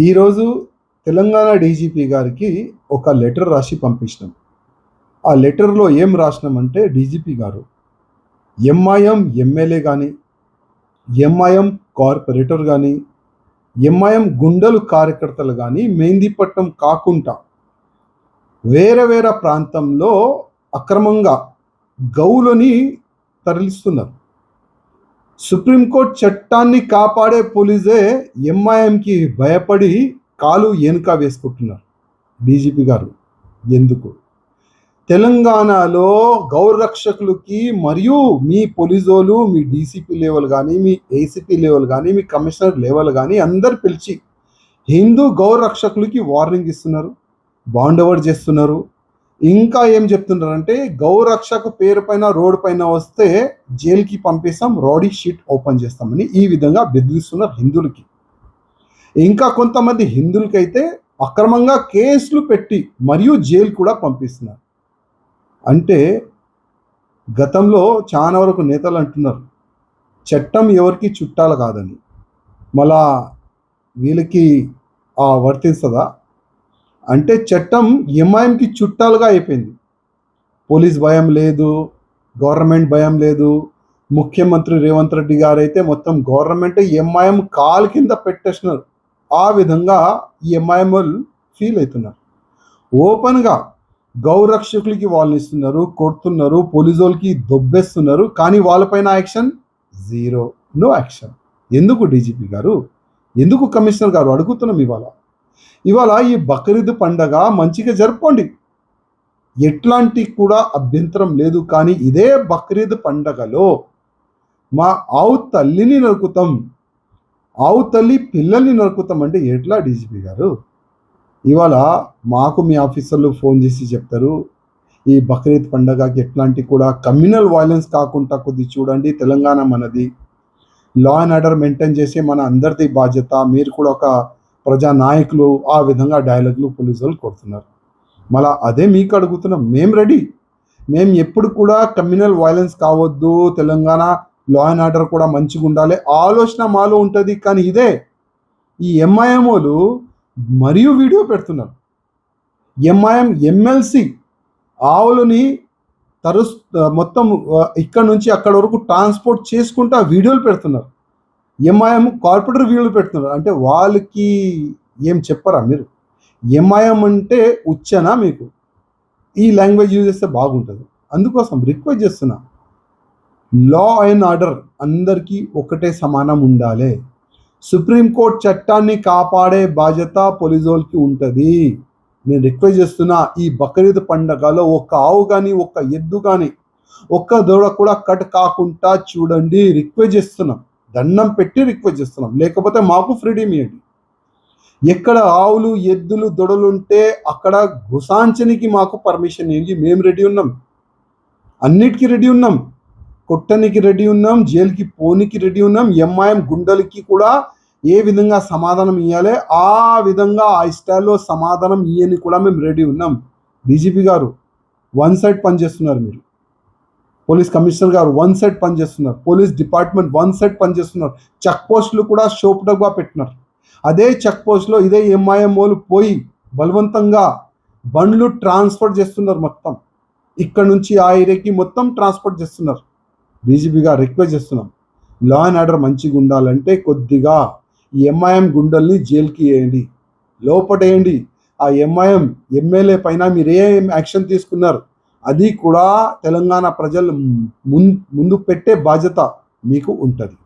ఈరోజు తెలంగాణ డీజీపీ గారికి ఒక లెటర్ రాసి పంపించినాం. ఆ లెటర్‌లో ఏం రాసినామంటే డీజీపీ గారు ఎంఐఎం ఎమ్మెల్యే గాని, ఎంఐఎం కార్పొరేటర్ గాని, ఎంఐఎం గుండెలు కార్యకర్తలు గాని మెహిందీపట్నం కాకుండా వేరే వేరే ప్రాంతంలో అక్రమంగా గౌలని తరలిస్తున్నారు. సుప్రీంకోర్టు చట్టాన్ని కాపాడే పోలీసే ఎంఐఎంకి భయపడి కాలు వెనుక వేసుకుంటున్నారు. డీజీపీ గారు ఎందుకు? తెలంగాణలో గౌరక్షకులకి మరియు మీ పోలీసోలు, మీ డీసీపీ లెవెల్ కానీ, మీ ఏసీపీ లెవెల్ కానీ, మీ కమిషనర్ లెవెల్ కానీ అందరు పిలిచి హిందూ గౌరక్షకులకి వార్నింగ్ ఇస్తున్నారు, బాండ్ ఓవర్ చేస్తున్నారు. ఇంకా ఏం చెప్తున్నారంటే గౌరక్షక పేరు పైన రోడ్డు పైన వస్తే జైలుకి పంపిస్తాం, రౌడీ షీట్ ఓపెన్ చేస్తామని ఈ విధంగా బెదిరిస్తున్నారు హిందువులకి. ఇంకా కొంతమంది హిందువులకైతే అక్రమంగా కేసులు పెట్టి మరియు జైలు కూడా పంపిస్తున్నారు. అంటే గతంలో చాలా వరకు నేతలు అంటున్నారు చట్టం ఎవరికి చుట్టాలు కాదని. మళ్ళా వీళ్ళకి వర్తిస్తుందా అంటే చట్టం ఎంఐఎంకి చుట్టాలుగా అయిపోయింది. పోలీస్ భయం లేదు, గవర్నమెంట్ భయం లేదు. ముఖ్యమంత్రి రేవంత్ రెడ్డి గారు అయితే మొత్తం గవర్నమెంట్ ఎంఐఎం కాలు కింద పెట్టేసినారు. ఆ విధంగా ఈ ఎంఐఎం వాళ్ళు ఫీల్ అవుతున్నారు. ఓపెన్గా గౌరక్షకులకి వాళ్ళని ఇస్తున్నారు, కొడుతున్నారు, పోలీసు వాళ్ళకి దొబ్బేస్తున్నారు. కానీ వాళ్ళపైన యాక్షన్ జీరో, నో యాక్షన్. ఎందుకు డీజీపీ గారు, ఎందుకు కమిషనర్ గారు అడుగుతున్నాం. ఇవాళ ఈ బక్రీద్ పండగ మంచిగా జరుపుకోండి, ఎట్లాంటి కూడా అభ్యంతరం లేదు. కానీ ఇదే బక్రీద్ పండగలో మా ఆవు తల్లిని నరుకుతాం, ఆవు తల్లి పిల్లల్ని నరుకుతాం అంటే ఎట్లా డీజీపీ గారు? ఇవాళ మాకు మీ ఆఫీసర్లు ఫోన్ చేసి చెప్తారు ఈ బక్రీద్ పండగకి ఎట్లాంటి కూడా కమ్యూనల్ వైలెన్స్ కాకుండా కొద్ది చూడండి. తెలంగాణ మనది, లా అండ్ ఆర్డర్ మెయింటైన్ చేసే మన అందరిది బాధ్యత. మీరు కూడా ఒక ప్రజా నాయకులు, ఆ విధంగా డైలాగులు పోలీసు వాళ్ళు కొడుతున్నారు. మళ్ళీ అదే మీకు అడుగుతున్నాం, మేము రెడీ. మేము ఎప్పుడు కూడా కమ్యూనల్ వైలెన్స్ కావద్దు, తెలంగాణ లా అండ్ ఆర్డర్ కూడా మంచిగా ఉండాలి ఆలోచన మాలో ఉంటుంది. కానీ ఇదే ఈ ఎంఐఎంఓలు మరియు వీడియో పెడుతున్నారు. ఎంఐఎం ఎమ్మెల్సీ ఆవులని మొత్తం ఇక్కడ నుంచి అక్కడ వరకు ట్రాన్స్పోర్ట్ చేసుకుంటూ వీడియోలు పెడుతున్నారు. ఎంఐఎం కార్పొరేటర్ వీడియోలు పెడుతున్నారు. అంటే వాళ్ళకి ఏం చెప్పరా మీరు? ఎంఐఎం అంటే ఉచ్చనా మీకు? ఈ లాంగ్వేజ్ యూజ్ చేస్తే బాగుంటుంది. అందుకోసం రిక్వెస్ట్ చేస్తున్నా, లా అండ్ ఆర్డర్ అందరికీ ఒకటే సమానం ఉండాలి. సుప్రీంకోర్టు చట్టాన్ని కాపాడే బాధ్యత పోలీసోళ్ళకి ఉంటుంది. నేను రిక్వెస్ట్ చేస్తున్నా, ఈ బక్రీద్ పండగలో ఒక్క ఆవు కానీ, ఒక్క ఎద్దు కానీ, ఒక్క దూడ కూడా కట్ కాకుండా చూడండి. రిక్వెస్ట్ చేస్తున్నాం, దండం పెట్టి రిక్వెస్ట్ చేస్తున్నాం. లేకపోతే మాకు ఫ్రీడమ్ ఇవ్వండి. ఎక్కడ ఆవులు, ఎద్దులు, దొడలు ఉంటే అక్కడ గుసాంచనికి మాకు పర్మిషన్ ఇవ్వండి. మేము రెడీ ఉన్నాం, అన్నిటికీ రెడీ ఉన్నాం, కొట్టనికి రెడీ ఉన్నాం, జైలుకి పోనికి రెడీ ఉన్నాం. ఎంఐఎం గుండెలకి కూడా ఏ విధంగా సమాధానం ఇవ్వాలి ఆ విధంగా ఆ స్టైల్లో సమాధానం ఇవ్వని కూడా మేము రెడీ ఉన్నాం. డీజీపీ గారు వన్ సైడ్ పనిచేస్తున్నారు, మీరు పోలీస్ కమిషనర్ గారు వన్ సైడ్ పనిచేస్తున్నారు, పోలీస్ డిపార్ట్మెంట్ వన్ సైడ్ పనిచేస్తున్నారు. చెక్ పోస్టులు కూడా షోప్డగా పెట్టినారు. అదే చెక్ పోస్ట్లో ఇదే ఎంఐఎం వాళ్ళు పోయి బలవంతంగా బండ్లు ట్రాన్స్పోర్ట్ చేస్తున్నారు. మొత్తం ఇక్కడ నుంచి ఆ ఏరియాకి మొత్తం ట్రాన్స్పోర్ట్ చేస్తున్నారు. డీజీపీగా రిక్వెస్ట్ చేస్తున్నాం, లా అండ్ ఆర్డర్ మంచిగా ఉండాలంటే కొద్దిగా ఈ ఎంఐఎం గుండెల్ని జైలుకి వేయండి, లోపటేయండి. ఆ ఎంఐఎం ఎమ్మెల్యే పైన మీరు ఏం యాక్షన్ తీసుకున్నారు అది కూడా తెలంగాణ ప్రజలు ముందు పెట్టే బాధ్యత మీకు ఉంటుంది.